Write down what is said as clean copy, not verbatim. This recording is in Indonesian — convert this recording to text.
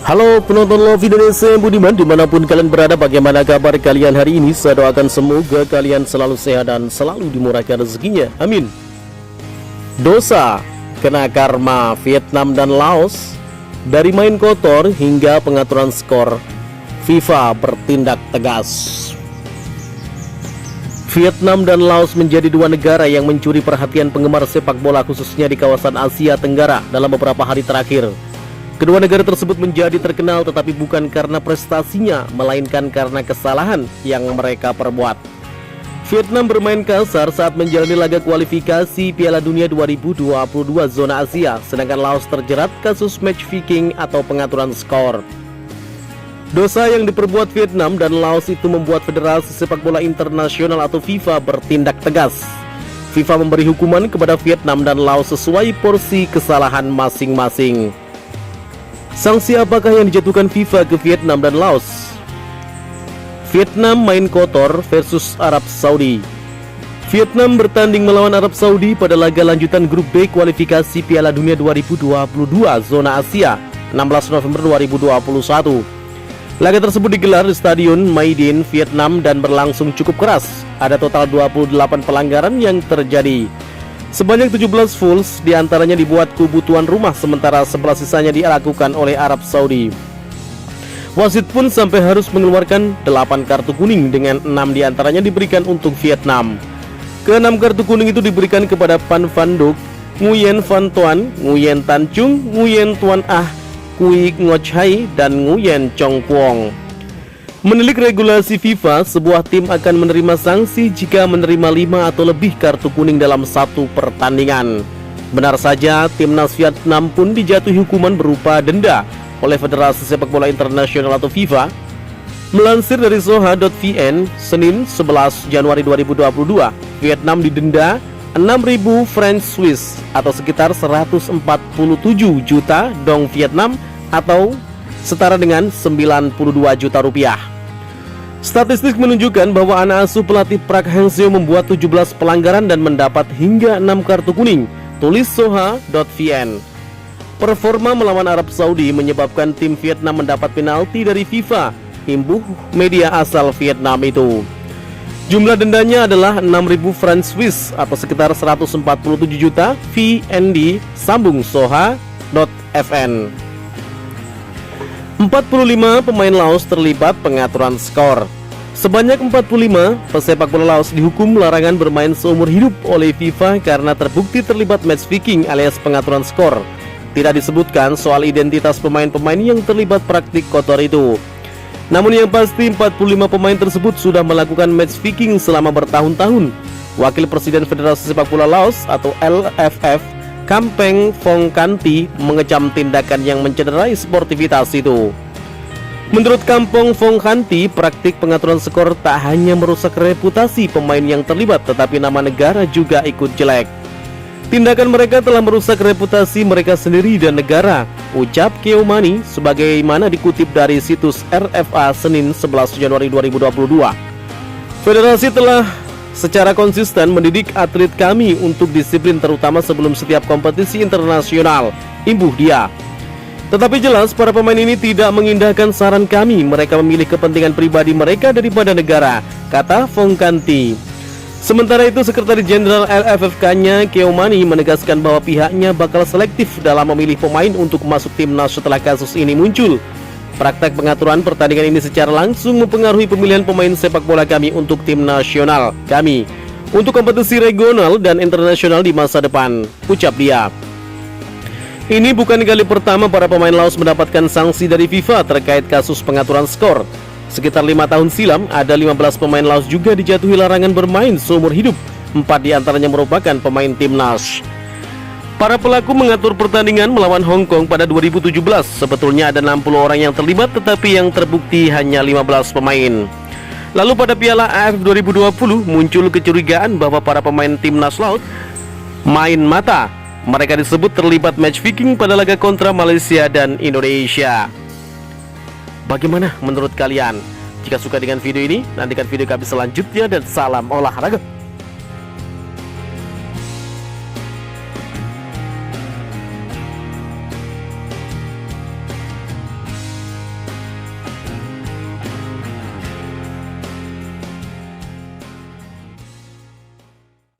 Halo penonton Love Indonesia Budiman, dimanapun kalian berada, bagaimana kabar kalian hari ini? Saya doakan semoga kalian selalu sehat dan selalu dimurahkan rezekinya, amin. Dosa kena karma Vietnam dan Laos. Dari main kotor hingga pengaturan skor, FIFA bertindak tegas. Vietnam dan Laos menjadi dua negara yang mencuri perhatian penggemar sepak bola khususnya di kawasan Asia Tenggara dalam beberapa hari terakhir. Kedua negara tersebut menjadi terkenal tetapi bukan karena prestasinya, melainkan karena kesalahan yang mereka perbuat. Vietnam bermain kasar saat menjalani laga kualifikasi Piala Dunia 2022 zona Asia, sedangkan Laos terjerat kasus match fixing atau pengaturan skor. Dosa yang diperbuat Vietnam dan Laos itu membuat Federasi Sepak Bola Internasional atau FIFA bertindak tegas. FIFA memberi hukuman kepada Vietnam dan Laos sesuai porsi kesalahan masing-masing. Sanksi apakah yang dijatuhkan FIFA ke Vietnam dan Laos? Vietnam main kotor versus Arab Saudi. Vietnam bertanding melawan Arab Saudi pada laga lanjutan grup B kualifikasi Piala Dunia 2022 zona Asia 16 November 2021. Laga tersebut digelar di Stadion My Dinh, Vietnam dan berlangsung cukup keras. Ada total 28 pelanggaran yang terjadi. Sebanyak 17 fouls diantaranya dibuat kubu tuan rumah, sementara 11 sisanya dilakukan oleh Arab Saudi. Wasit pun sampai harus mengeluarkan 8 kartu kuning, dengan 6 diantaranya diberikan untuk Vietnam. Ke-6 kartu kuning itu diberikan kepada Pan Van Duc, Nguyen Van Tuan, Nguyen Tan Chung, Nguyen Tuan Ah, Kui Ngoc Hai, dan Nguyen Chong Quong. Menilik regulasi FIFA, sebuah tim akan menerima sanksi jika menerima 5 atau lebih kartu kuning dalam satu pertandingan. Benar saja, timnas Vietnam pun dijatuhi hukuman berupa denda oleh Federasi Sepak Bola Internasional atau FIFA. Melansir dari Soha.vn, Senin 11 Januari 2022, Vietnam didenda 6.000 franc Swiss atau sekitar 147 juta dong Vietnam atau setara dengan 92 juta rupiah. Statistik menunjukkan bahwa anak asuh pelatih Park Hang-seo membuat 17 pelanggaran dan mendapat hingga 6 kartu kuning, tulis Soha.vn. Performa melawan Arab Saudi menyebabkan tim Vietnam mendapat penalti dari FIFA, imbuh media asal Vietnam itu. Jumlah dendanya adalah 6.000 franc Swiss atau sekitar 147 juta VND, sambung Soha.fn. 45 pemain Laos terlibat pengaturan skor. Sebanyak 45 pesepak bola Laos dihukum larangan bermain seumur hidup oleh FIFA karena terbukti terlibat match fixing alias pengaturan skor. Tidak disebutkan soal identitas pemain-pemain yang terlibat praktik kotor itu. Namun yang pasti 45 pemain tersebut sudah melakukan match fixing selama bertahun-tahun. Wakil Presiden Federasi Sepak Bola Laos atau LFF, Kampeng Phongkanti, mengecam tindakan yang mencederai sportivitas itu. Menurut Kampong Phongkanti, praktik pengaturan skor tak hanya merusak reputasi pemain yang terlibat, tetapi nama negara juga ikut jelek. Tindakan mereka telah merusak reputasi mereka sendiri dan negara, ucap Keomani, sebagaimana dikutip dari situs RFA Senin 11 Januari 2022. Federasi telah secara konsisten mendidik atlet kami untuk disiplin terutama sebelum setiap kompetisi internasional, imbuh dia. Tetapi jelas para pemain ini tidak mengindahkan saran kami, mereka memilih kepentingan pribadi mereka daripada negara, kata Phongkanti. Sementara itu Sekretaris Jenderal LFFK-nya Keomani menegaskan bahwa pihaknya bakal selektif dalam memilih pemain untuk masuk timnas setelah kasus ini muncul. Praktek pengaturan pertandingan ini secara langsung mempengaruhi pemilihan pemain sepak bola kami untuk tim nasional kami untuk kompetisi regional dan internasional di masa depan, ucap dia. Ini bukan kali pertama para pemain Laos mendapatkan sanksi dari FIFA terkait kasus pengaturan skor. Sekitar 5 tahun silam, ada 15 pemain Laos juga dijatuhi larangan bermain seumur hidup. 4 diantaranya merupakan pemain timnas. Para pelaku mengatur pertandingan melawan Hong Kong pada 2017. Sebetulnya ada 60 orang yang terlibat, tetapi yang terbukti hanya 15 pemain. Lalu pada Piala AFF 2020 muncul kecurigaan bahwa para pemain timnas Laos main mata. Mereka disebut terlibat match fixing pada laga kontra Malaysia dan Indonesia. Bagaimana menurut kalian? Jika suka dengan video ini, nantikan video kami selanjutnya dan salam olahraga.